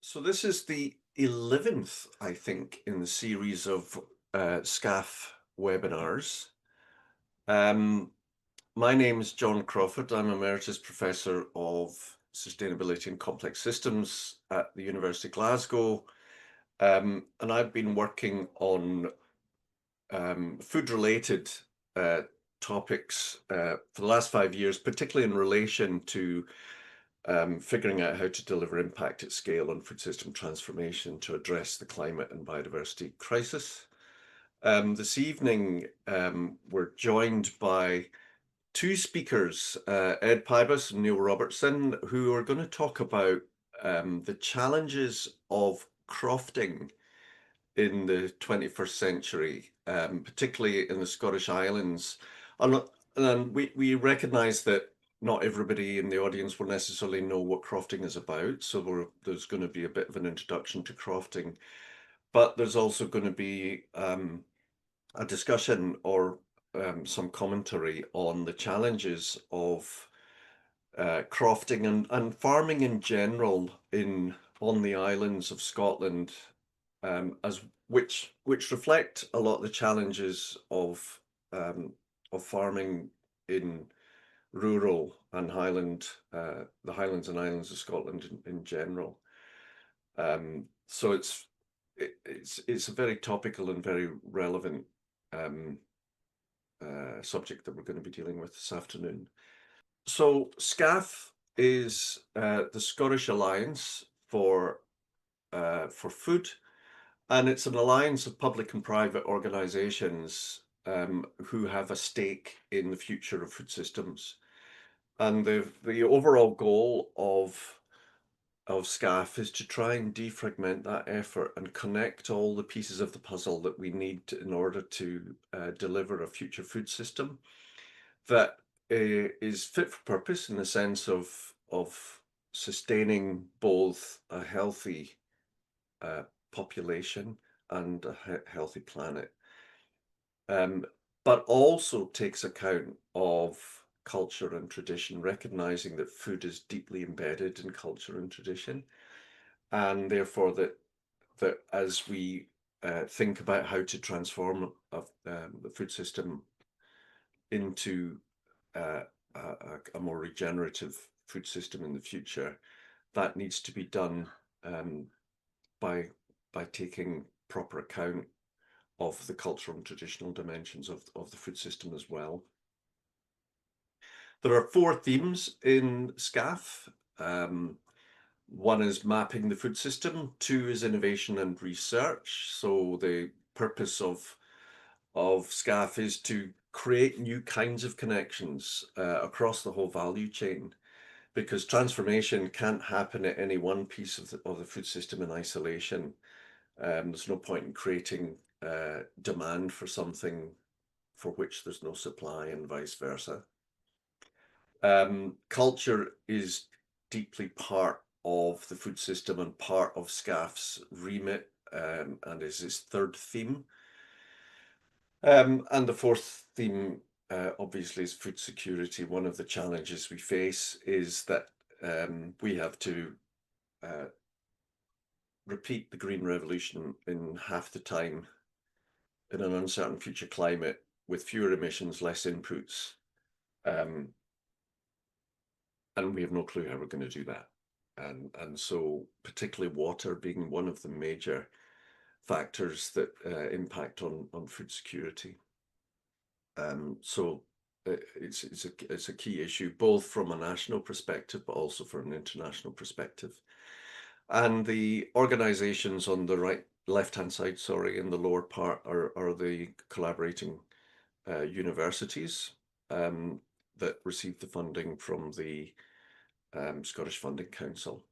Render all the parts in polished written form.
So this is the 11th, I think, in the series of SCAF webinars. Um, my name is John Crawford. I'm Emeritus Professor of Sustainability and Complex Systems at the University of Glasgow. And I've been working on food-related topics for the last 5 years, particularly in relation to figuring out how to deliver impact at scale on food system transformation to address the climate and biodiversity crisis. This evening, we're joined by two speakers, Ed Pybus and Neil Robertson, who are going to talk about the challenges of crofting in the 21st century, particularly in the Scottish Islands. And we recognise that not everybody in the audience will necessarily know what crofting is about, so there's going to be a bit of an introduction to crofting, but there's also going to be a discussion or some commentary on the challenges of crofting and farming in general on the islands of Scotland, as which reflect a lot of the challenges of farming in rural and the Highlands and Islands of Scotland in general. So it's a very topical and very relevant subject that we're going to be dealing with this afternoon. So SCAF is the Scottish Alliance for Food, and it's an alliance of public and private organisations who have a stake in the future of food systems. And the overall goal of SCAF is to try and defragment that effort and connect all the pieces of the puzzle that we need in order to deliver a future food system that is fit for purpose in the sense of sustaining both a healthy population and a healthy planet, but also takes account of culture and tradition, recognizing that food is deeply embedded in culture and tradition, and therefore that as we think about how to transform the food system into a more regenerative food system in the future, that needs to be done by taking proper account of the cultural and traditional dimensions of the food system as well. There are 4 themes in SCAF. One is mapping the food system, 2 is innovation and research. So the purpose of SCAF is to create new kinds of connections across the whole value chain, because transformation can't happen at any one piece of the food system in isolation. There's no point in creating demand for something for which there's no supply, and vice versa. Culture is deeply part of the food system and part of SCAF's remit, and is its 3rd theme. And the 4th theme, obviously, is food security. One of the challenges we face is that we have to repeat the Green Revolution in half the time in an uncertain future climate with fewer emissions, less inputs. And we have no clue how we're going to do that. And so particularly water being one of the major factors that impact on food security. So it's a key issue, both from a national perspective, but also from an international perspective. And the organizations on the left-hand side, sorry, in the lower part are the collaborating universities that receive the funding from the Scottish Funding Council.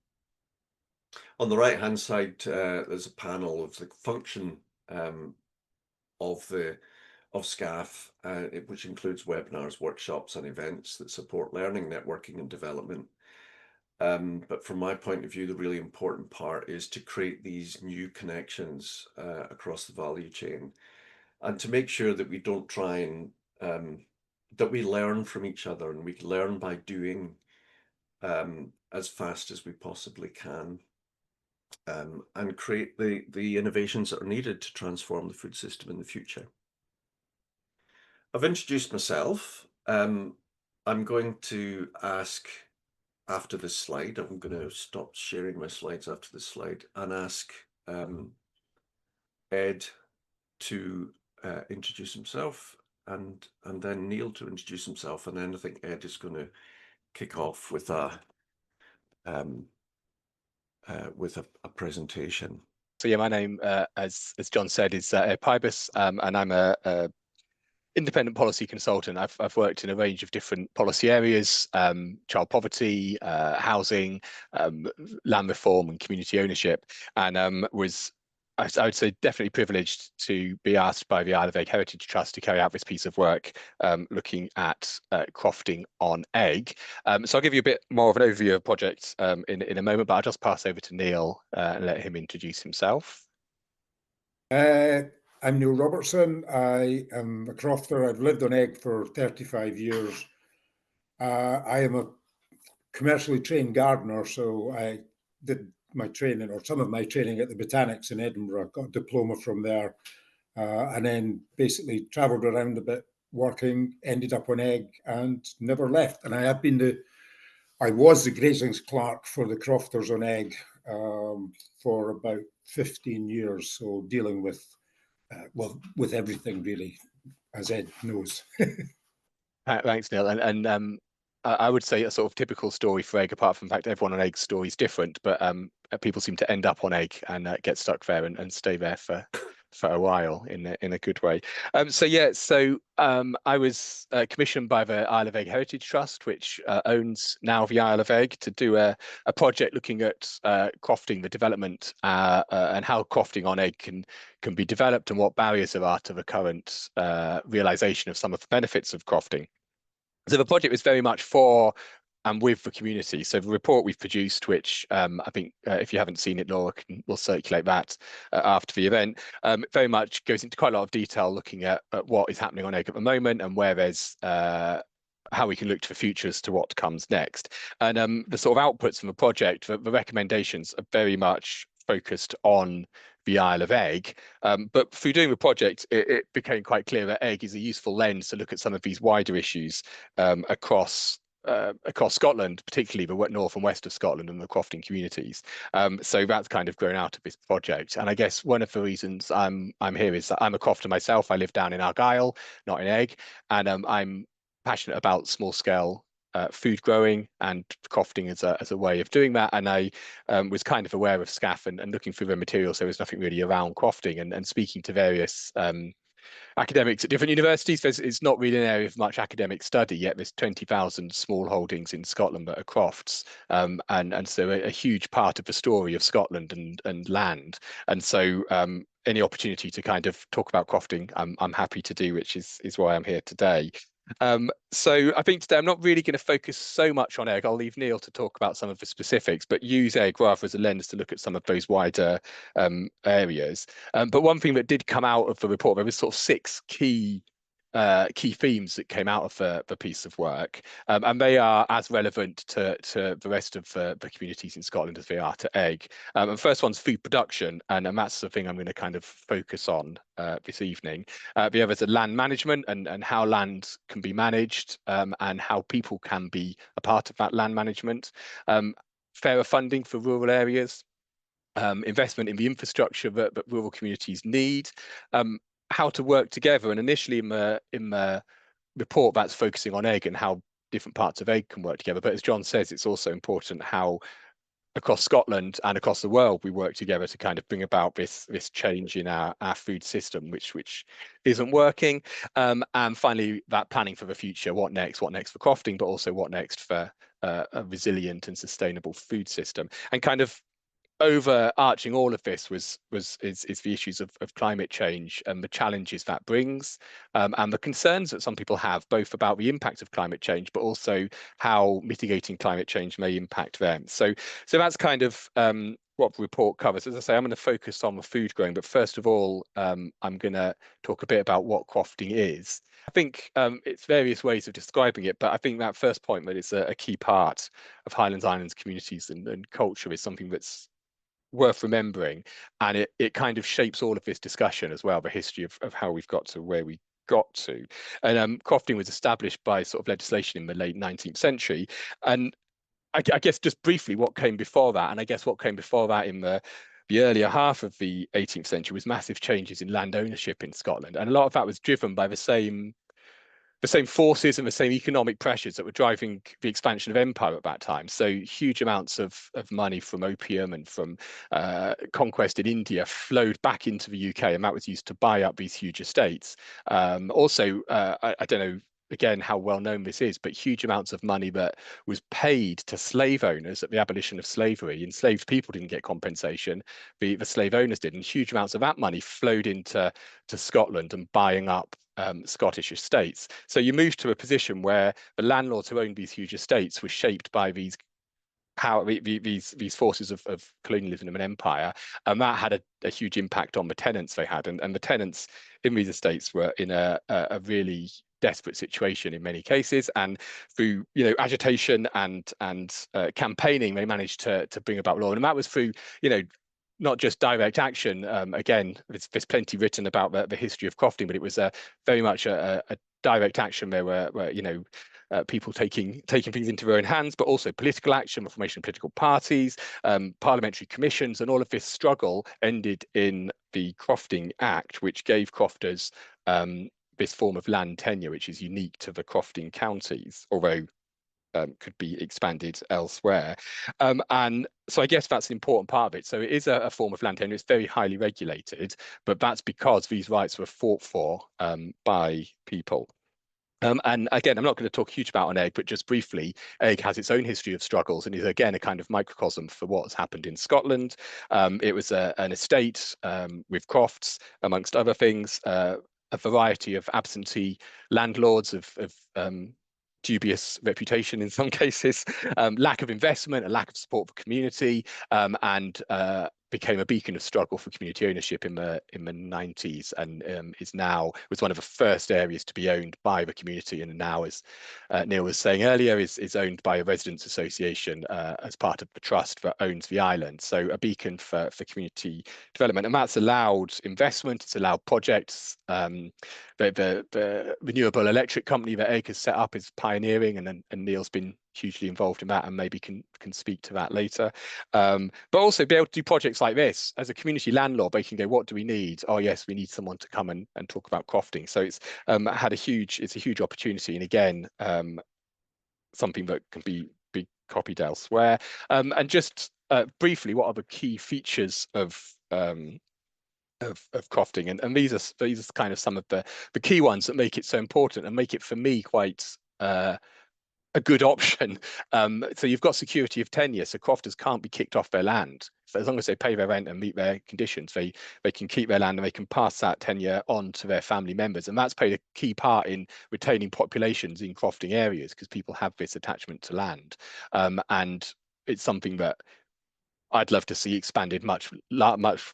On the right-hand side, there's a panel of the function of SCAF, which includes webinars, workshops, and events that support learning, networking, and development. But from my point of view, the really important part is to create these new connections across the value chain, and to make sure that we don't try and that we learn from each other, and we learn by doing as fast as we possibly can. and create the innovations that are needed to transform the food system in the future. I've introduced myself. I'm going to ask after this slide, I'm going to stop sharing my slides after this slide and ask Ed to introduce himself, and then Neil to introduce himself, and then I think Ed is going to kick off with a presentation. So yeah, my name, as John said, is Pybus, and I'm a independent policy consultant. I've worked in a range of different policy areas: child poverty, housing, land reform, and community ownership, and I would say definitely privileged to be asked by the Isle of Eigg Heritage Trust to carry out this piece of work, looking at crofting on egg. So I'll give you a bit more of an overview of the project in a moment, but I'll just pass over to Neil and let him introduce himself. I'm Neil Robertson. I am a crofter. I've lived on egg for 35 years. I am a commercially trained gardener, so I did my training, or some of my training, at the Botanics in Edinburgh, got a diploma from there, and then basically travelled around a bit working, ended up on egg and never left. And I was the grazings clerk for the crofters on egg for about 15 years, so dealing with with everything really, as Ed knows. Thanks, Neil. And I would say a sort of typical story for egg, apart from the fact everyone on egg story is different, but people seem to end up on egg and get stuck there and stay there for a while in a good way. So I was commissioned by the Isle of Eigg Heritage Trust, which owns now the Isle of Eigg, to do a project looking at crofting, the development, and how crofting on egg can be developed, and what barriers there are to the current realization of some of the benefits of crofting. So the project was very much for and with the community. So the report we've produced, which I think if you haven't seen it, Laura will circulate that after the event, very much goes into quite a lot of detail looking at what is happening on egg at the moment, and where there's how we can look to the future as to what comes next. And the sort of outputs from the project, the recommendations are very much focused on the Isle of Eigg, but through doing the project, it became quite clear that egg is a useful lens to look at some of these wider issues across Scotland, particularly the north and west of Scotland and the crofting communities. So that's kind of grown out of this project. And I guess one of the reasons I'm here is that I'm a crofter myself. I live down in Argyll, not in Eigg, and I'm passionate about small scale food growing and crofting as a way of doing that. And I was kind of aware of SCAF and looking through the materials. There was nothing really around crofting, and speaking to various academics at different universities. It's not really an area of much academic study, yet there's 20,000 small holdings in Scotland that are crofts, and so a huge part of the story of Scotland and land. And so any opportunity to kind of talk about crofting, I'm happy to do, which is why I'm here today. So I think today I'm not really going to focus so much on egg. I'll leave Neil to talk about some of the specifics, but use egg rather as a lens to look at some of those wider areas. But one thing that did come out of the report, there was sort of 6 key themes that came out of the piece of work, and they are as relevant to the rest of the communities in Scotland as they are to egg. And the first one's food production, and that's the thing I'm going to kind of focus on this evening. The other is land management, and how land can be managed, and how people can be a part of that land management. Fairer funding for rural areas. Investment in the infrastructure that rural communities need. How to work together, and initially in the report that's focusing on egg and how different parts of egg can work together, but as John says, it's also important how across Scotland and across the world we work together to kind of bring about this change in our food system, which isn't working. And finally, that planning for the future: what next for crofting, but also what next for a resilient and sustainable food system. And kind of overarching all of this is the issues of climate change and the challenges that brings, and the concerns that some people have, both about the impact of climate change, but also how mitigating climate change may impact them. So that's kind of what the report covers. As I say, I'm going to focus on the food growing, but first of all, I'm going to talk a bit about what crofting is. I think it's various ways of describing it, but I think that first point, that it's a key part of Highlands Islands communities and culture, is something that's worth remembering, and it kind of shapes all of this discussion as well, the history of how we've got to where we got to. And crofting was established by sort of legislation in the late 19th century. And I guess just briefly what came before that, and I guess what came before that in the earlier half of the 18th century was massive changes in land ownership in Scotland. And a lot of that was driven by the same forces and the same economic pressures that were driving the expansion of empire at that time. So huge amounts of money from opium and from conquest in India flowed back into the UK, and that was used to buy up these huge estates. Also, I don't know, again, how well known this is, but huge amounts of money that was paid to slave owners at the abolition of slavery. Enslaved people didn't get compensation, the slave owners did, and huge amounts of that money flowed into Scotland and buying up Scottish estates. So you moved to a position where the landlords who owned these huge estates were shaped by these forces of colonialism and empire, and that had a huge impact on the tenants they had, and the tenants in these estates were in a really desperate situation in many cases, and through agitation and campaigning, they managed to bring about law, and that was through not just direct action. Again, there's plenty written about the history of crofting, but it was very much a direct action. There were people taking things into their own hands, but also political action, the formation of political parties, parliamentary commissions, and all of this struggle ended in the Crofting Act, which gave crofters this form of land tenure, which is unique to the crofting counties, although could be expanded elsewhere. And so I guess that's an important part of it. So it is a form of land tenure. It's very highly regulated, but that's because these rights were fought for by people. And again, I'm not going to talk huge about on Eigg, but just briefly, Eigg has its own history of struggles and is again a kind of microcosm for what's happened in Scotland. It was an estate with crofts, amongst other things, a variety of absentee landlords of dubious reputation in some cases, lack of investment, a lack of support for community, and became a beacon of struggle for community ownership in the 90s, and was one of the first areas to be owned by the community, and now, as Neil was saying earlier, is owned by a residents association as part of the trust that owns the island. So a beacon for community development, and that's allowed investment. It's allowed projects. The renewable electric company that Eigg has set up is pioneering, and Neil's been hugely involved in that, and maybe can speak to that later. But also be able to do projects like this as a community landlord. They can go, what do we need? Oh yes, we need someone to come and talk about crofting. So it's a huge opportunity, and again, something that can be copied elsewhere. And just briefly, what are the key features of crofting, and these are kind of some of the key ones that make it so important and make it, for me, quite a good option. So you've got security of tenure, so crofters can't be kicked off their land. So as long as they pay their rent and meet their conditions, they can keep their land, and they can pass that tenure on to their family members. And that's played a key part in retaining populations in crofting areas, because people have this attachment to land. And it's something that I'd love to see expanded much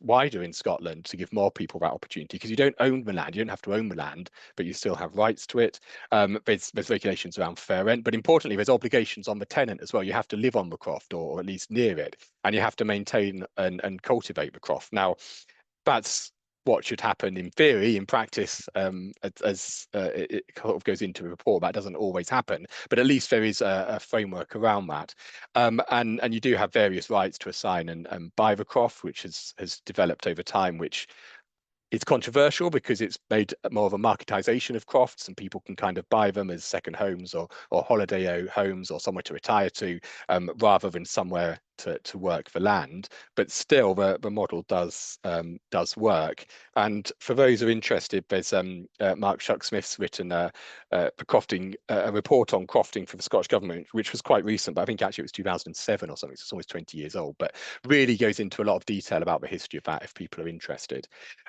wider in Scotland, to give more people that opportunity, because you don't own the land, you don't have to own the land, but you still have rights to it. There's regulations around fair rent, but importantly, there's obligations on the tenant as well. You have to live on the croft, or at least near it, and you have to maintain and cultivate the croft. Now, that's what should happen in theory. In practice, as it sort of goes into the report, that doesn't always happen, but at least there is a framework around that. And you do have various rights to assign and buy the croft, which has developed over time, which it's controversial because it's made more of a marketization of crofts, and people can kind of buy them as second homes or holiday homes or somewhere to retire to, rather than somewhere to work for land. But still, the model does work. And for those who are interested, there's Mark Shuck-Smith's written a report on crofting for the Scottish Government, which was quite recent, but I think actually it was 2007 or something, so it's almost 20 years old, but really goes into a lot of detail about the history of that if people are interested.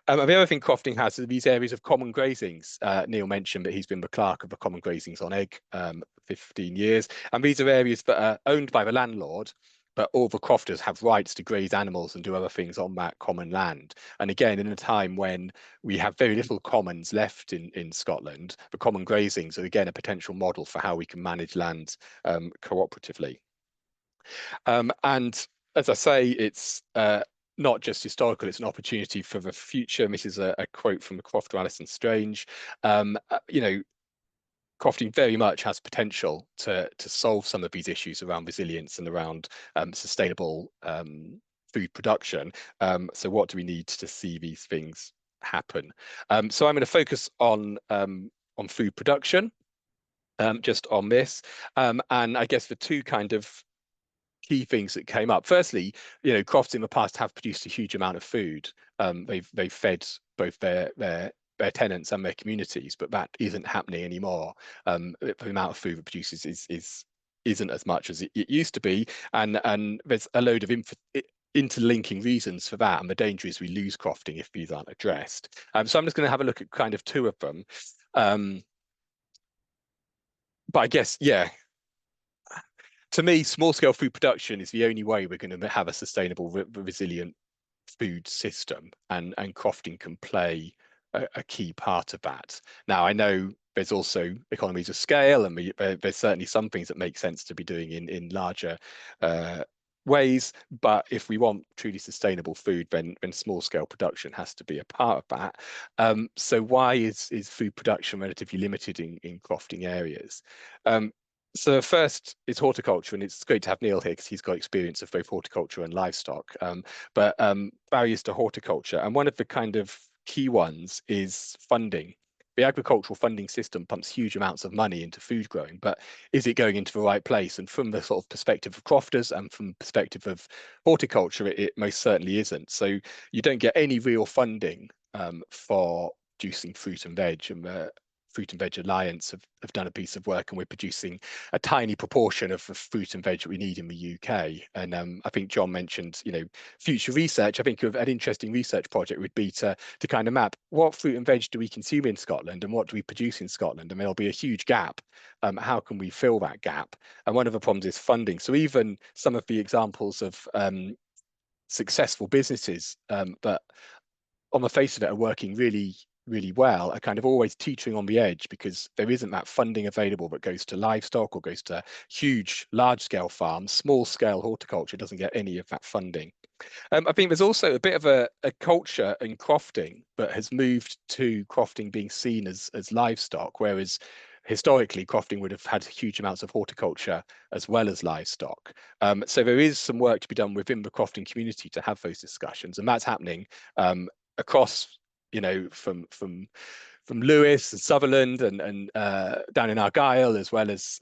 The other thing crofting has are these areas of common grazings. Neil mentioned that he's been the clerk of the common grazings on Eigg for 15 years, and these are areas that are owned by the landlord, but all the crofters have rights to graze animals and do other things on that common land. And again, in a time when we have very little commons left in Scotland, the common grazings are again a potential model for how we can manage land cooperatively. And as I say, it's not just historical, it's an opportunity for the future. And this is a quote from the crofter Alison Strange. You know, crofting very much has potential to solve some of these issues around resilience and around sustainable food production. So what do we need to see these things happen? So I'm going to focus on food production, just on this. And I guess the two kind of key things that came up. Firstly, you know, crofts in the past have produced a huge amount of food. They've fed both their tenants and their communities, but that isn't happening anymore. The amount of food it produces isn't as much as it used to be, and there's a load of interlinking reasons for that, and the danger is we lose crofting if these aren't addressed. So I'm just going to have a look at kind of two of them. But I guess, yeah, to me, small-scale food production is the only way we're going to have a sustainable, resilient food system, and crofting can play a key part of that. Now, I know there's also economies of scale, and there's certainly some things that make sense to be doing in larger ways, but if we want truly sustainable food, then small-scale production has to be a part of that. So why is food production relatively limited in crofting areas? So first, it's horticulture, and it's great to have Neil here because he's got experience of both horticulture and livestock. But barriers to horticulture, and one of the kind of key ones is funding. The agricultural funding system pumps huge amounts of money into food growing, but is it going into the right place? And from the sort of perspective of crofters and from the perspective of horticulture, it most certainly isn't. So you don't get any real funding for producing fruit and veg, and the Fruit and Veg Alliance have done a piece of work, and we're producing a tiny proportion of the fruit and veg that we need in the UK. And I think John mentioned, you know, future research. I think an interesting research project would be to kind of map what fruit and veg do we consume in Scotland and what do we produce in Scotland, and there'll be a huge gap. How can we fill that gap? And one of the problems is funding. So even some of the examples of successful businesses that on the face of it are working really well are kind of always teetering on the edge because there isn't that funding available that goes to livestock or goes to huge, large-scale farms. Small-scale horticulture doesn't get any of that funding. I think there's also a bit of a culture in crofting that has moved to crofting being seen as livestock, whereas historically crofting would have had huge amounts of horticulture as well as livestock. So there is some work to be done within the crofting community to have those discussions, and that's happening across, you know, from Lewis and Sutherland and down in Argyll, as well as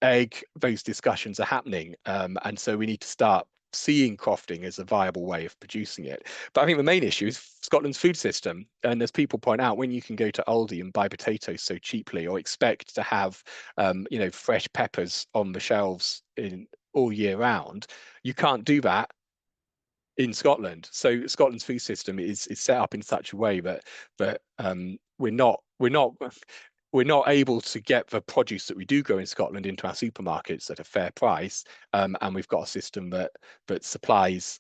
Eigg. Those discussions are happening, and so we need to start seeing crofting as a viable way of producing it. But I think the main issue is Scotland's food system, and as people point out, when you can go to Aldi and buy potatoes so cheaply, or expect to have you know, fresh peppers on the shelves in all year round, you can't do that in Scotland. So Scotland's food system is set up in such a way that we're not able to get the produce that we do grow in Scotland into our supermarkets at a fair price, and we've got a system that supplies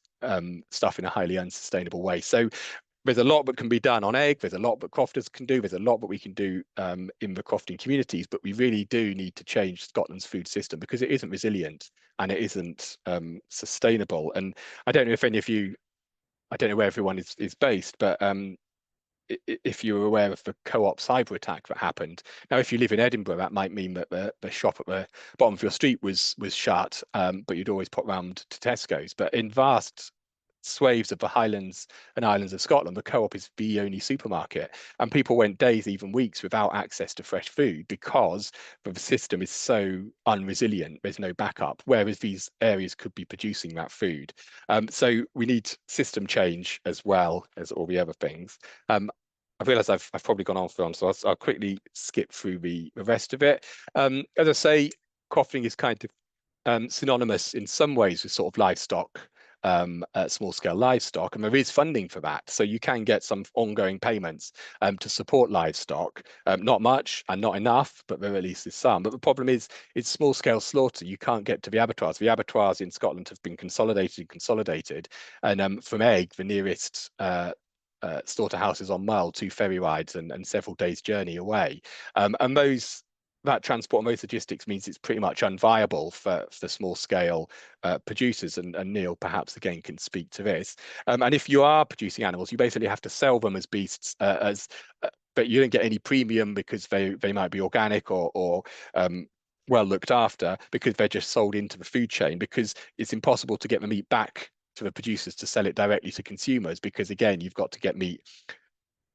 stuff in a highly unsustainable way. So there's a lot that can be done on Eigg. There's a lot that crofters can do. There's a lot that we can do in the crofting communities, but we really do need to change Scotland's food system because it isn't resilient and it isn't sustainable. And I don't know if any of you, I don't know where everyone is based, but if you're aware of the Co-op cyber attack that happened. Now, if you live in Edinburgh, that might mean that the shop at the bottom of your street was shut, but you'd always pop round to Tesco's. But in vast swathes of the Highlands and Islands of Scotland, the Co-op is the only supermarket, and people went days, even weeks, without access to fresh food because the system is so unresilient. There's no backup, whereas these areas could be producing that food. So we need system change as well as all the other things. I realise I've probably gone on for on, so I'll quickly skip through the rest of it. As I say, crofting is kind of synonymous in some ways with sort of livestock, small scale livestock, and there is funding for that. So you can get some ongoing payments to support livestock, not much and not enough, but there at least is some. But the problem is it's small scale slaughter. You can't get to the abattoirs. The abattoirs in Scotland have been consolidated, and from Eigg, the nearest slaughterhouses on Mull, 2 ferry rides and several days journey away, and those that transport and those logistics means it's pretty much unviable for small scale producers. And Neil perhaps again can speak to this. And if you are producing animals, you basically have to sell them as beasts, but you don't get any premium because they might be organic or well looked after, because they're just sold into the food chain, because it's impossible to get the meat back to the producers to sell it directly to consumers, because again, you've got to get meat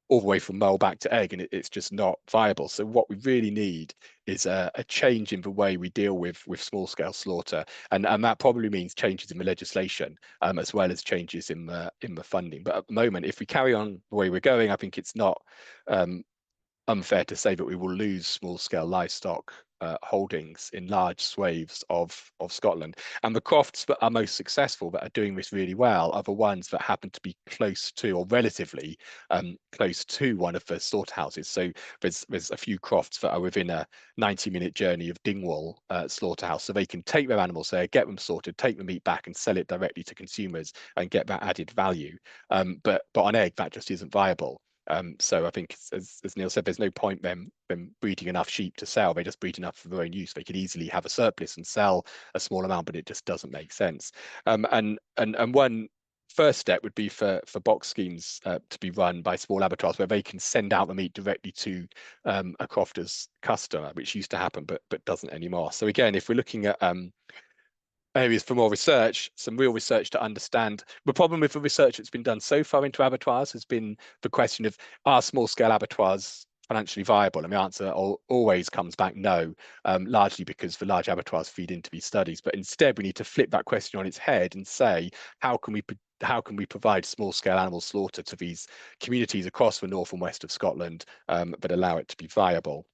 all the way from mole back to egg, and it's just not viable. So what we really need is a change in the way we deal with small scale slaughter, and that probably means changes in the legislation, as well as changes in the funding. But at the moment, if we carry on the way we're going, I think it's not unfair to say that we will lose small scale livestock holdings in large swathes of Scotland. And the crofts that are most successful, that are doing this really well, are the ones that happen to be close to, or relatively close to, one of the slaughterhouses. So there's a few crofts that are within a 90-minute journey of Dingwall slaughterhouse, so they can take their animals there, get them sorted, take the meat back and sell it directly to consumers and get that added value. But on egg, that just isn't viable. So I think, as Neil said, there's no point them breeding enough sheep to sell. They just breed enough for their own use. They could easily have a surplus and sell a small amount, but it just doesn't make sense. And one first step would be for box schemes to be run by small abattoirs, where they can send out the meat directly to a crofter's customer, which used to happen but doesn't anymore. So again, if we're looking at areas for more research, some real research to understand. The problem with the research that's been done so far into abattoirs has been the question of, are small scale abattoirs financially viable? And the answer always comes back no, largely because the large abattoirs feed into these studies. But instead, we need to flip that question on its head and say, how can we provide small scale animal slaughter to these communities across the north and west of Scotland, but allow it to be viable?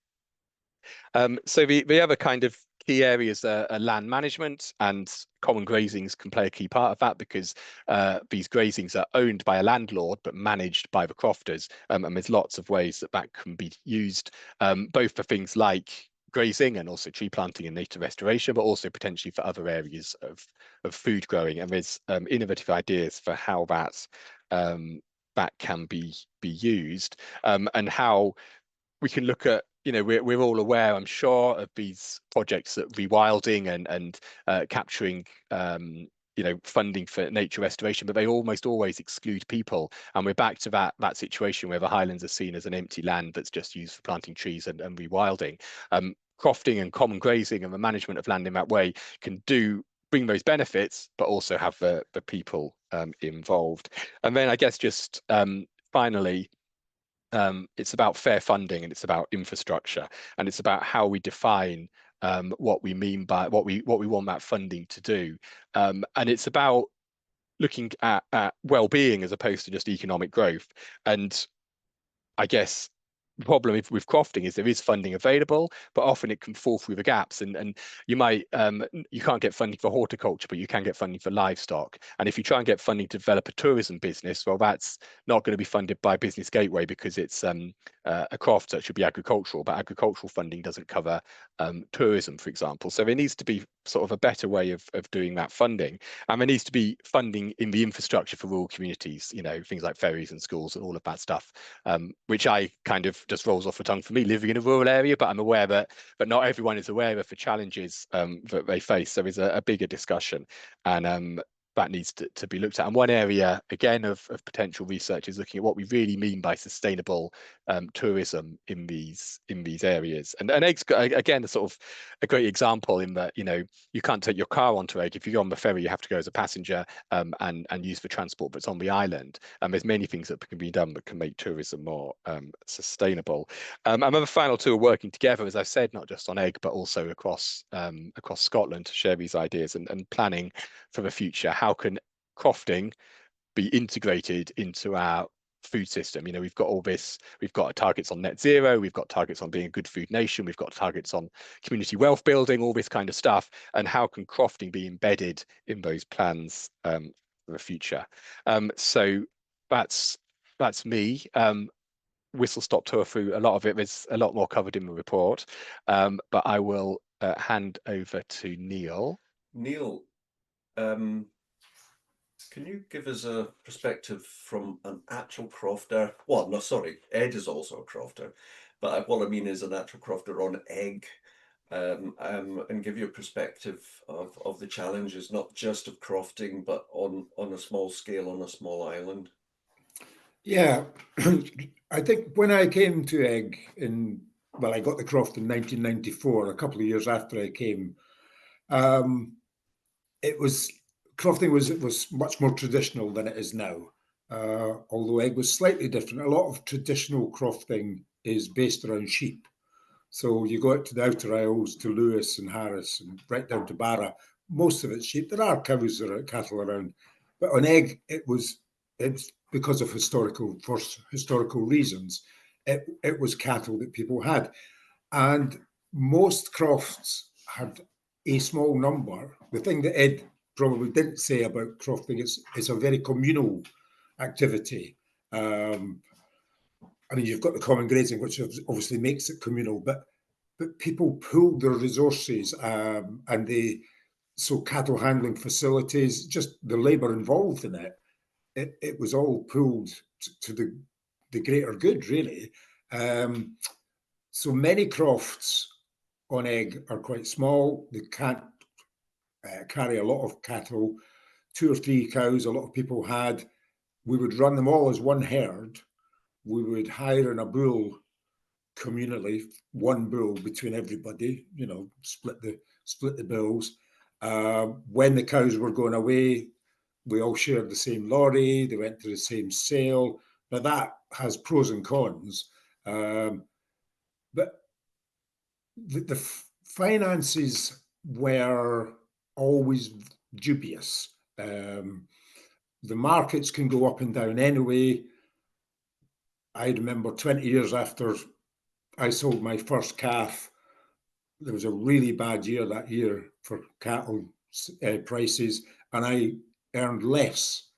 So the other kind of key areas are land management, and common grazings can play a key part of that, because these grazings are owned by a landlord but managed by the crofters, and there's lots of ways that can be used, both for things like grazing and also tree planting and nature restoration, but also potentially for other areas of food growing. And there's innovative ideas for how that can be used, and how we can look at, we're all aware, I'm sure, of these projects at rewilding and capturing funding for nature restoration, but they almost always exclude people, and we're back to that situation where the Highlands are seen as an empty land that's just used for planting trees and rewilding. Crofting and common grazing and the management of land in that way can bring those benefits, but also have the people involved. And then I guess just finally, it's about fair funding, and it's about infrastructure, and it's about how we define what we mean by what we want that funding to do, and it's about looking at well-being as opposed to just economic growth. And I guess the problem with crofting is there is funding available, but often it can fall through the gaps, and you can't get funding for horticulture, but you can get funding for livestock. And if you try and get funding to develop a tourism business, well, that's not going to be funded by Business Gateway, because it's a croft, so it should be agricultural, but agricultural funding doesn't cover tourism, for example. So there needs to be sort of a better way of doing that funding, and there needs to be funding in the infrastructure for rural communities, things like ferries and schools and all of that stuff, which I kind of just rolls off the tongue for me, living in a rural area, but I'm aware that not everyone is aware of the challenges that they face. So there's a bigger discussion, and that needs to be looked at. And one area, again, of potential research is looking at what we really mean by sustainable tourism in these areas. And Egg's got, again, sort of a great example in that, you can't take your car onto Egg. If you go on the ferry, you have to go as a passenger and use for transport, but it's on the island. And there's many things that can be done that can make tourism more sustainable. And the final two are working together, as I said, not just on Egg, but also across Scotland, to share these ideas and planning for the future. How can crofting be integrated into our food system? We've got all this, we've got targets on net zero, we've got targets on being a good food nation, we've got targets on community wealth building, all this kind of stuff. And how can crofting be embedded in those plans for the future? So that's me. Whistle stop tour through a lot of it. There's a lot more covered in the report, but I will hand over to Neil. Neil, can you give us a perspective from an actual crofter? Well, no, sorry, Ed is also a crofter, but what I mean is an actual crofter on Egg. and give you a perspective of the challenges, not just of crofting, but on a small scale, on a small island. Yeah, I think when I came to Eigg I got the croft in 1994, a couple of years after I came. Crofting was much more traditional than it is now. Although Eigg was slightly different. A lot of traditional crofting is based around sheep. So you go out to the Outer Isles, to Lewis and Harris, and right down to Barra. Most of it's sheep. There are cows, there are cattle around, but on Eigg it's because of historical reasons. It was cattle that people had, and most crofts had a small number. The thing that Ed probably didn't say about crofting is it's a very communal activity. I mean, you've got the common grazing, which obviously makes it communal, but people pooled their resources, so cattle handling facilities, just the labour involved in it was all pooled to the greater good, really. So many crofts on Eigg are quite small. They can't carry a lot of cattle, 2 or 3 cows. A lot of people had. We would run them all as one herd. We would hire in a bull communally, one bull between everybody. Split the bills. When the cows were going away, we all shared the same lorry. They went to the same sale. Now that has pros and cons, but the finances were always dubious. The markets can go up and down anyway. I remember 20 years after I sold my first calf, there was a really bad year that year for cattle prices, and I earned less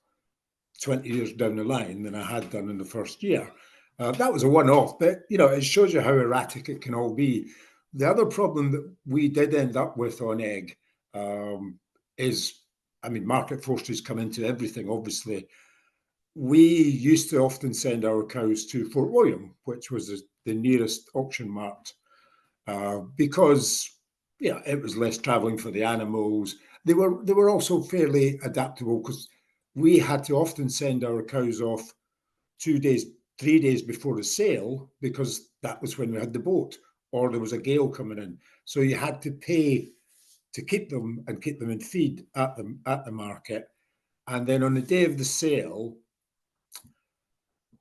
20 years down the line than I had done in the first year. That was a one-off, but it shows you how erratic it can all be. The other problem that we did end up with on Eigg is, market forces come into everything, obviously. We used to often send our cows to Fort William, which was the nearest auction mart, because it was less travelling for the animals. They were also fairly adaptable because we had to often send our cows off 2 days, 3 days before the sale, because that was when we had the boat or there was a gale coming in. So you had to pay to keep them and keep them in feed at the market. And then on the day of the sale,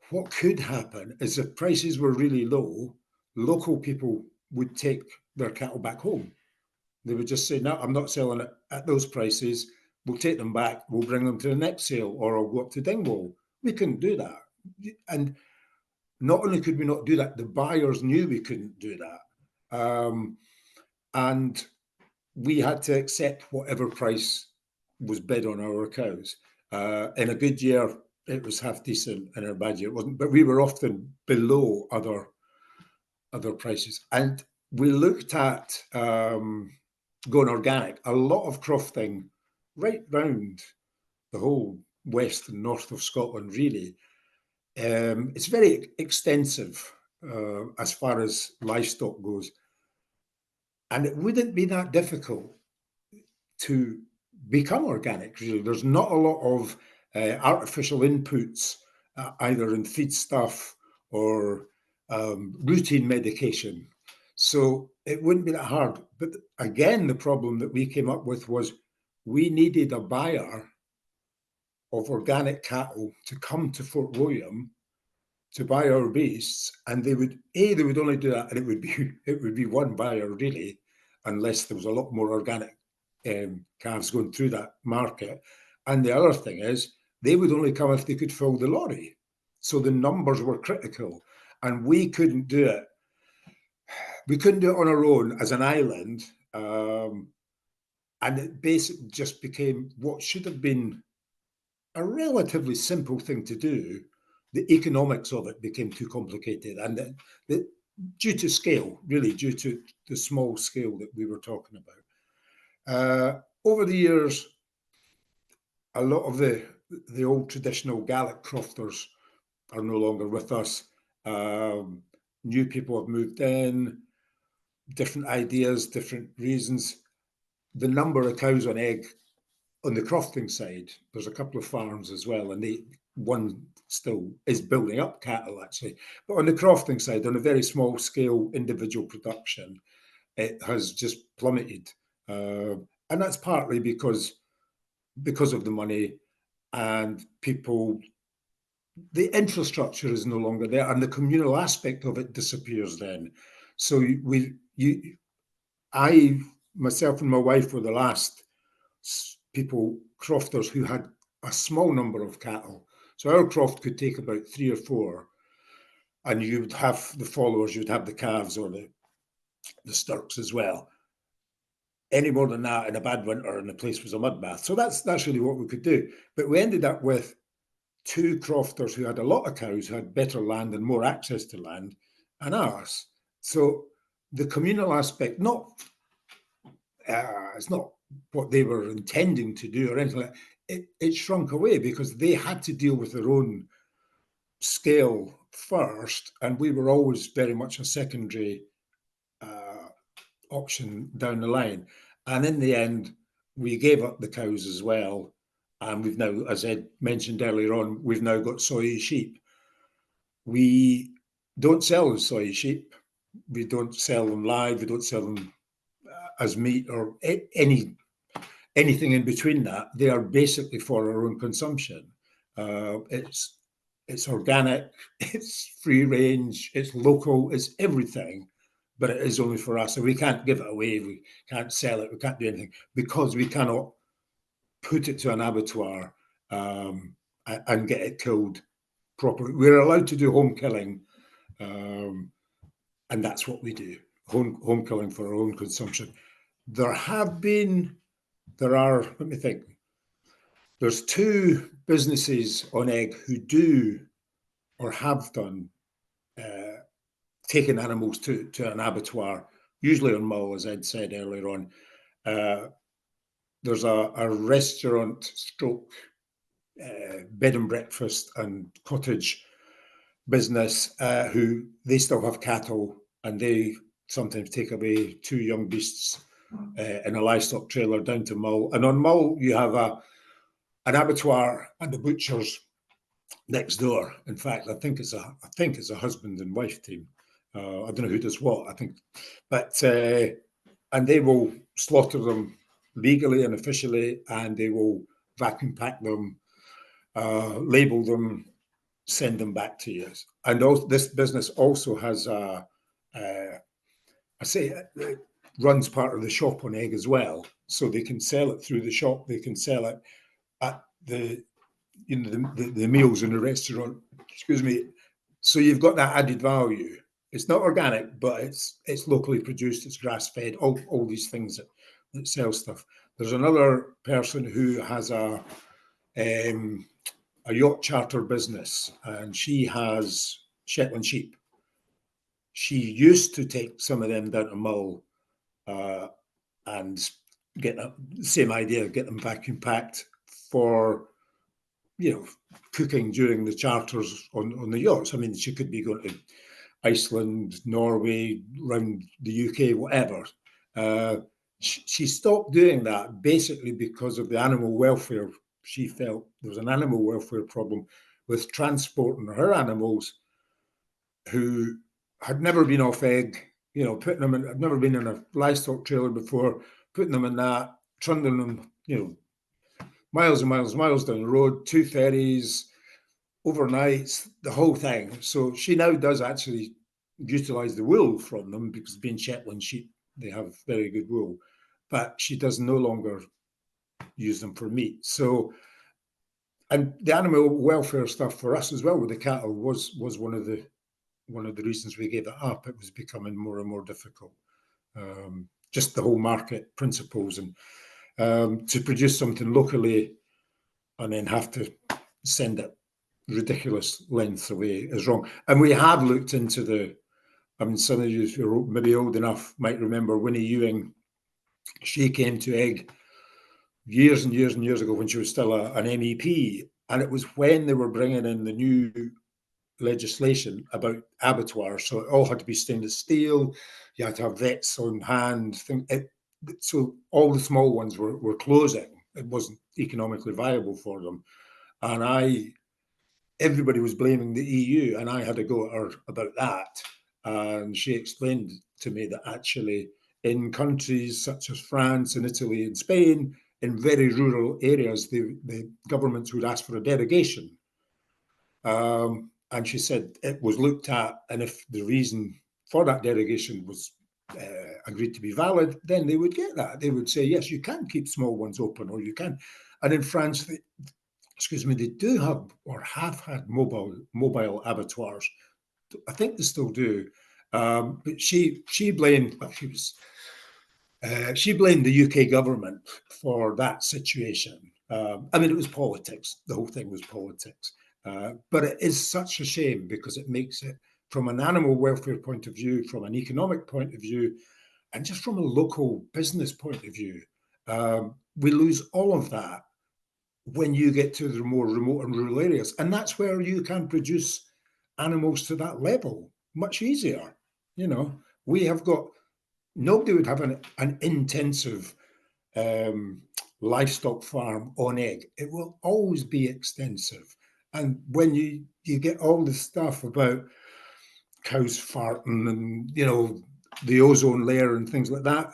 what could happen is if prices were really low, local people would take their cattle back home. They would just say, no, I'm not selling it at those prices. We'll take them back. We'll bring them to the next sale, or I'll go up to Dingwall. We couldn't do that. And not only could we not do that, the buyers knew we couldn't do that. And we had to accept whatever price was bid on our cows. In a good year, it was half decent. In a bad year, it wasn't. But we were often below other prices. And we looked at going organic. A lot of crofting right round the whole west and north of Scotland, really. It's very extensive as far as livestock goes. And it wouldn't be that difficult to become organic, really. There's not a lot of artificial inputs, either in feedstuff or routine medication. So it wouldn't be that hard. But again, the problem that we came up with was we needed a buyer of organic cattle to come to Fort William to buy our beasts, and they would only do that, and it would be one buyer, really, unless there was a lot more organic calves going through that market. And the other thing is, they would only come if they could fill the lorry. So the numbers were critical, and we couldn't do it. We couldn't do it on our own as an island, and it basically just became what should have been a relatively simple thing to do. The economics of it became too complicated, and due to scale, really, due to the small scale that we were talking about. Over the years, a lot of the old traditional Gaelic crofters are no longer with us. New people have moved in. different ideas, different reasons. The number of cows on egg on the crofting side, there's a couple of farms as well, and one still is building up cattle actually. But on the crofting side, on a very small scale individual production, it has just plummeted. And that's partly because of the money and people, the infrastructure is no longer there, and the communal aspect of it disappears then. So I, myself and my wife were the last people, crofters, who had a small number of cattle. So our croft could take about 3 or 4, and you would have the followers, you'd have the calves or the stirks as well. Any more than that in a bad winter and the place was a mud bath. So that's really what we could do. But we ended up with 2 crofters who had a lot of cows, who had better land and more access to land, and us. So the communal aspect, it's not what they were intending to do or anything like that. It shrunk away because they had to deal with their own scale first, and we were always very much a secondary option down the line. And in the end, we gave up the cows as well. And we've now, as Ed mentioned earlier on, we've now got soy sheep. We don't sell the soy sheep. We don't sell them live. We don't sell them as meat or anything in between that. They are basically for our own consumption. It's organic, it's free range, it's local, it's everything, but it is only for us. So we can't give it away, we can't sell it, we can't do anything because we cannot put it to an abattoir and get it killed properly. We're allowed to do home killing, and that's what we do, home killing for our own consumption. Let me think. There's 2 businesses on egg who do or have done taken animals to an abattoir, usually on mull, as Ed said earlier on. There's a restaurant stroke bed and breakfast and cottage business who they still have cattle, and they sometimes take away 2 young beasts in a livestock trailer down to mull. And on mull, you have an abattoir and the butchers next door. In fact, I think it's a husband and wife team. I don't know who does what, I think, but and they will slaughter them legally and officially, and they will vacuum pack them, label them, send them back to you. And also, this business also has it runs part of the shop on egg as well, so they can sell it through the shop. They can sell it at the meals in the restaurant. Excuse me. So you've got that added value. It's not organic, but it's locally produced. It's grass fed. All these things that sell stuff. There's another person who has a yacht charter business, and she has Shetland sheep. She used to take some of them down to mull and get the same idea, get them vacuum packed for cooking during the charters on the yachts. I mean, she could be going to Iceland, Norway, around the UK, whatever. She stopped doing that basically because of the animal welfare. She felt there was an animal welfare problem with transporting her animals who had never been off egg, putting them in, had never been in a livestock trailer before, putting them in that, trundling them, miles and miles and miles down the road, 2 ferries, overnights, the whole thing. So she now does actually utilize the wool from them because being Shetland sheep, they have very good wool, but she does no longer use them for meat. So, and the animal welfare stuff for us as well with the cattle was one of the reasons we gave it up. It was becoming more and more difficult. Just the whole market principles and to produce something locally and then have to send it ridiculous lengths away is wrong. And we have looked into some of you who are maybe old enough might remember Winnie Ewing. She came to Egg years and years and years ago when she was still an MEP, and it was when they were bringing in the new legislation about abattoirs, so it all had to be stainless steel. You had to have vets on hand. So all the small ones were closing. It wasn't economically viable for them, and everybody was blaming the EU, and I had a go at her about that. And she explained to me that actually in countries such as France and Italy and Spain, in very rural areas, the governments would ask for a derogation. And she said it was looked at, and if the reason for that derogation was agreed to be valid, then they would get that. They would say, yes, you can keep small ones open, or you can. And in France, they do have or have had mobile abattoirs. I think they still do. But she blamed she blamed the UK government for that situation. I mean, it was politics. The whole thing was politics. But it is such a shame because it makes it, from an animal welfare point of view, from an economic point of view, and just from a local business point of view, we lose all of that when you get to the more remote and rural areas. And that's where you can produce animals to that level much easier. You know, we have got, nobody would have an intensive livestock farm on egg. It will always be extensive. And when you get all the stuff about cows farting and, you know, the ozone layer and things like that,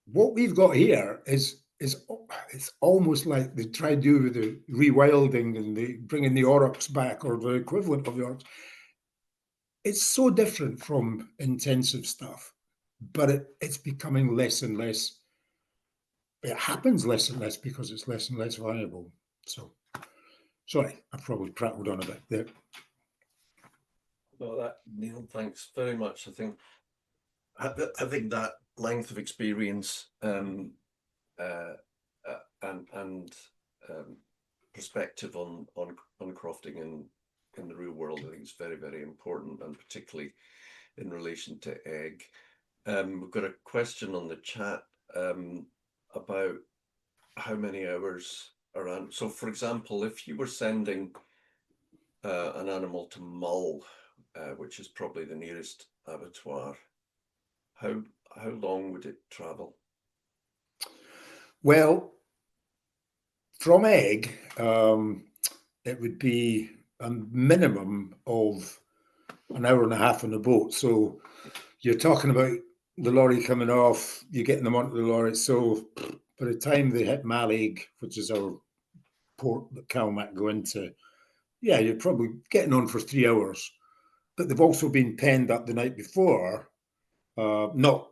what we've got here is it's almost like they try to do with the rewilding and the bringing the aurochs back, or the equivalent of the aurochs. It's so different from intensive stuff, but it's becoming less and less. It happens less and less because it's less and less viable. So, sorry, I probably prattled on a bit there. Well, Neil, thanks very much. I think that length of experience and perspective on crofting in the real world, I think is very, very important, and particularly in relation to egg. We've got a question on the chat about how many hours around. So, for example, if you were sending an animal to Mull, which is probably the nearest abattoir, how long would it travel? Well, from Egg, it would be a minimum of an hour and a half on the boat. So you're talking about the lorry coming off, you're getting them onto the lorry. So by the time they hit Mallaig, which is our port that Calmac go into, yeah, you're probably getting on for 3 hours. But they've also been penned up the night before, not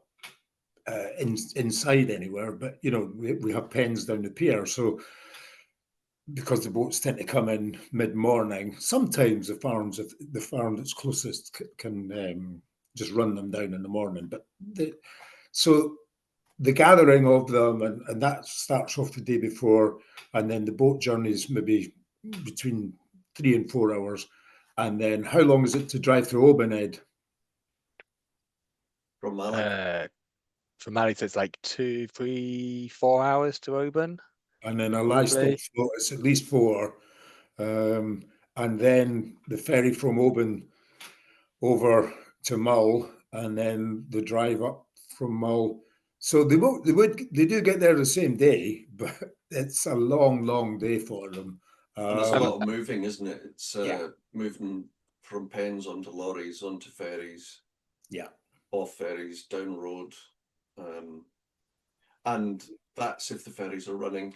inside anywhere, but you know, we have pens down the pier. So because the boats tend to come in mid-morning, sometimes the farm that's closest can just run them down in the morning. But so the gathering of them, and that starts off the day before, and then the boat journeys maybe between 3 and 4 hours. And then how long is it to drive through Oban, Ed? From Mallaig? From Mallaig, it's like 2, 3, 4 hours to Oban. And then a livestock float, it's at least 4. And then the ferry from Oban over to Mull, and then the drive up from Mull. So they do get there the same day, but it's a long day for them. And there's a lot of moving, isn't it? It's yeah. Moving from pens onto lorries, onto ferries, yeah, off ferries, down road, and that's if the ferries are running.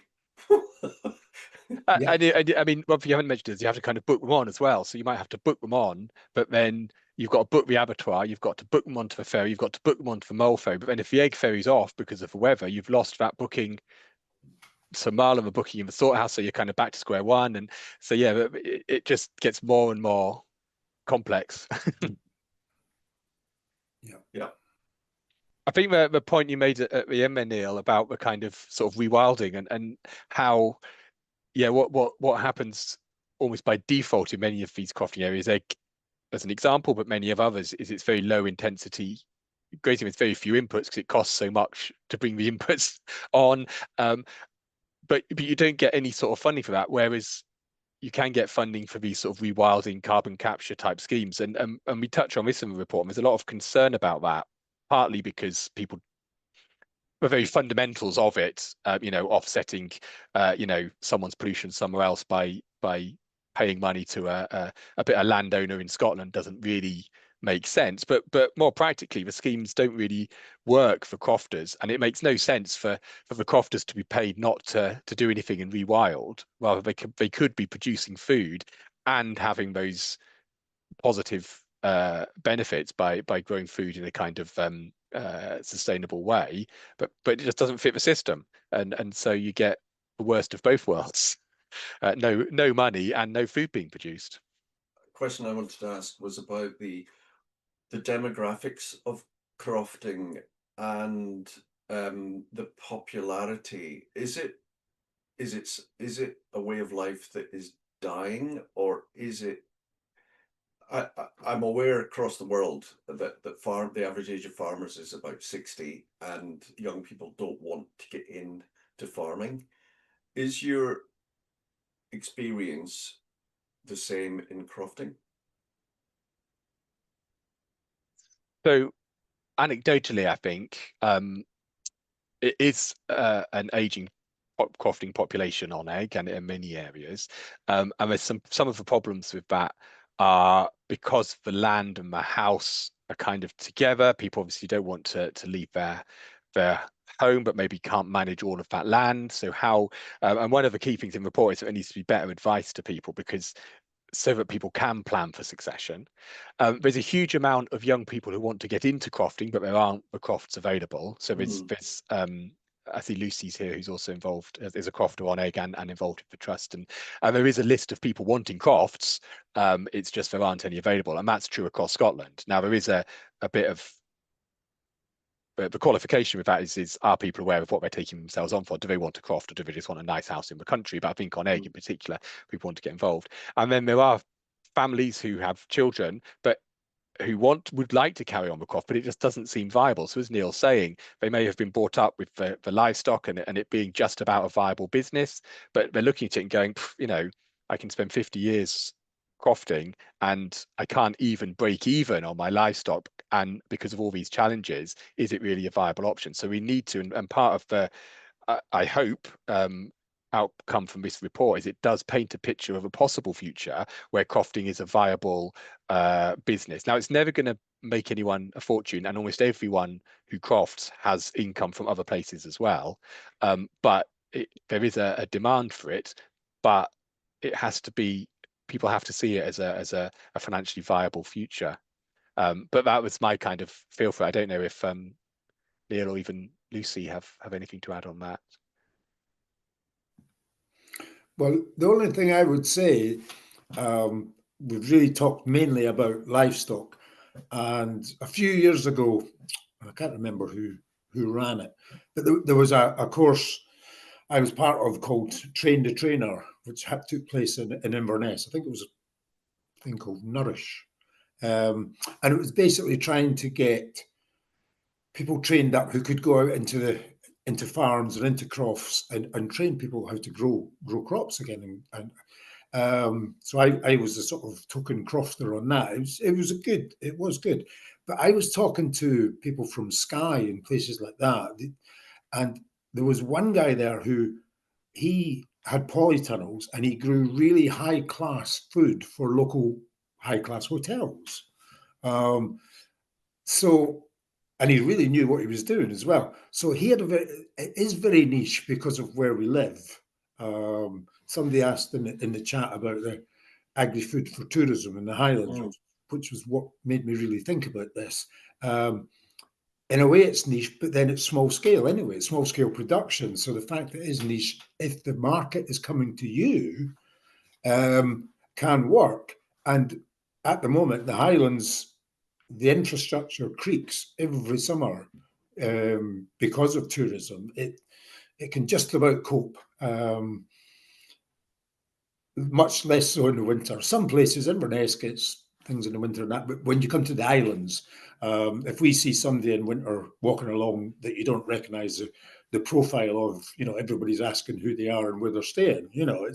I mean, one thing you haven't mentioned is you have to kind of book them on as well. So you might have to book them on, but then you've got to book the abattoir, you've got to book them onto the ferry, you've got to book them onto the Mull ferry. But then if the egg ferry's off because of the weather, you've lost that booking. So Mull and the booking in the slaughterhouse, so you're kind of back to square one. And so, yeah, it just gets more and more complex. Yeah. I think the point you made at the end there, Neil, about the kind of sort of rewilding and how, yeah, what happens almost by default in many of these crofting areas, egg as an example, but many of others, is it's very low intensity grazing with very few inputs because it costs so much to bring the inputs on. But you don't get any sort of funding for that. Whereas you can get funding for these sort of rewilding carbon capture type schemes, and we touch on this in the report. And there's a lot of concern about that, partly because people, the very fundamentals of it, offsetting, someone's pollution somewhere else by paying money to a landowner in Scotland doesn't really make sense. But more practically, the schemes don't really work for crofters, and it makes no sense for the crofters to be paid not to do anything in rewild. Rather, they could be producing food and having those positive benefits by growing food in a kind of sustainable way, but it just doesn't fit the system, and so you get the worst of both worlds. No money and no food being produced. A question I wanted to ask was about the demographics of crofting and the popularity. Is it a way of life that is dying, or is it? I'm aware across the world that the average age of farmers is about 60, and young people don't want to get into farming. Is your experience the same in crofting? So anecdotally, I think it is an aging crofting population on Eigg, and in many areas, and there's some of the problems with that are because the land and the house are kind of together. People obviously don't want to leave their home, but maybe can't manage all of that land. So how and one of the key things in the report is that there needs to be better advice to people, because so that people can plan for succession. There's a huge amount of young people who want to get into crofting, but there aren't the crofts available. So there's I see Lucy's here, who's also involved as a crofter on Eigg and involved with the trust, and there is a list of people wanting crofts. It's just there aren't any available, and that's true across Scotland. Now there is a bit of the qualification with that is are people aware of what they're taking themselves on for? Do they want to croft, or do they just want a nice house in the country? But I think on Eigg in particular, people want to get involved. And then there are families who have children, but who would like to carry on the croft, but it just doesn't seem viable. So as Neil's saying, they may have been brought up with the livestock and it being just about a viable business, but they're looking at it and going, I can spend 50 years crofting and I can't even break even on my livestock, and because of all these challenges, is it really a viable option? So we need to, and part of the I hope outcome from this report is it does paint a picture of a possible future where crofting is a viable business. Now, it's never going to make anyone a fortune, and almost everyone who crofts has income from other places as well, but there is a demand for it, but it has to be, people have to see it as a financially viable future. But that was my kind of feel for it. I don't know if Neil or even Lucy have anything to add on that. Well, the only thing I would say, we've really talked mainly about livestock, and a few years ago, I can't remember who ran it, but there was a course I was part of called Train the Trainer, which took place in Inverness. I think it was a thing called Nourish. And it was basically trying to get people trained up who could go out into farms and into crofts and train people how to grow crops again. So I was a sort of token crofter on that. It was good. But I was talking to people from Skye and places like that, and there was one guy there who he had polytunnels and he grew really high class food for local high class hotels. And he really knew what he was doing as well. So he had it is very niche because of where we live. Somebody asked in the chat about the agri-food for tourism in the Highlands, which was what made me really think about this. In a way, it's niche, but then it's small scale anyway. It's small scale production. So the fact that it is niche, if the market is coming to you, can work. And at the moment, the Highlands, the infrastructure creaks every summer because of tourism. It can just about cope, much less so in the winter. Some places, Inverness gets things in the winter and that. But when you come to the islands, if we see somebody in winter walking along that you don't recognise the profile of, you know, everybody's asking who they are and where they're staying. You know,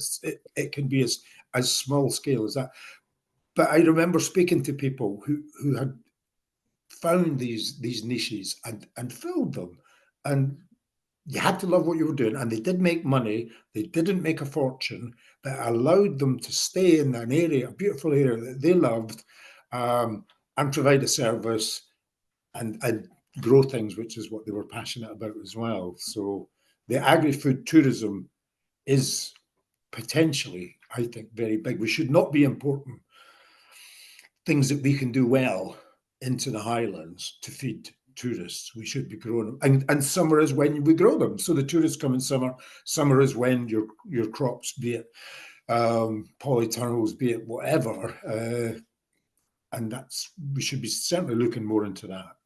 it can be as small scale as that. But I remember speaking to people who had found these niches and filled them, and you had to love what you were doing, and they did make money. They didn't make a fortune, but it allowed them to stay in an area, a beautiful area that they loved, and provide a service and grow things, which is what they were passionate about as well. So the agri-food tourism is potentially, I think, very big. We should not be importing things that we can do well into the Highlands to feed tourists. We should be growing them, and summer is when we grow them. So the tourists come in summer. Summer is when your crops, be it polytunnels, be it whatever, and we should be certainly looking more into that.